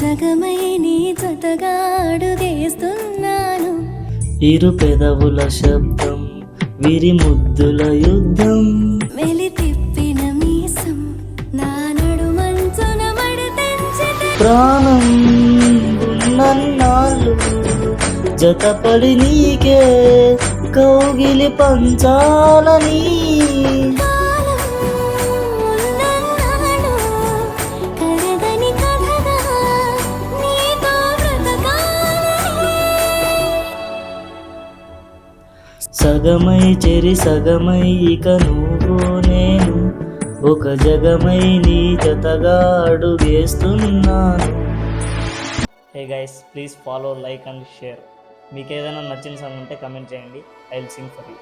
జగమై నీ జతగా అడుగేస్తున్నాను. ఇరు పెదవుల శబ్దం, విరి ముద్దుల యుద్ధం, వెలి తిప్పిన మీసం నా నడుమంచున మడతెంచితే ప్రాణం ఉన్నన్నాళ్ళు జతపడి నీకే కౌగిలి పంచాలని. కాలం ఉన్నన్నాడు కరగని కథగా నీతో బ్రతకాలని. సగమై చెరి సగమై ఇక నువ్వు నేను ఒక జగమై నీ జతగా అడుగేస్తున్నాను. Hey guys, please follow, like and share. మీకు ఏదైనా నచ్చిన సాంగ్ ఉంటే కమెంట్ చేయండి. I will sing for you.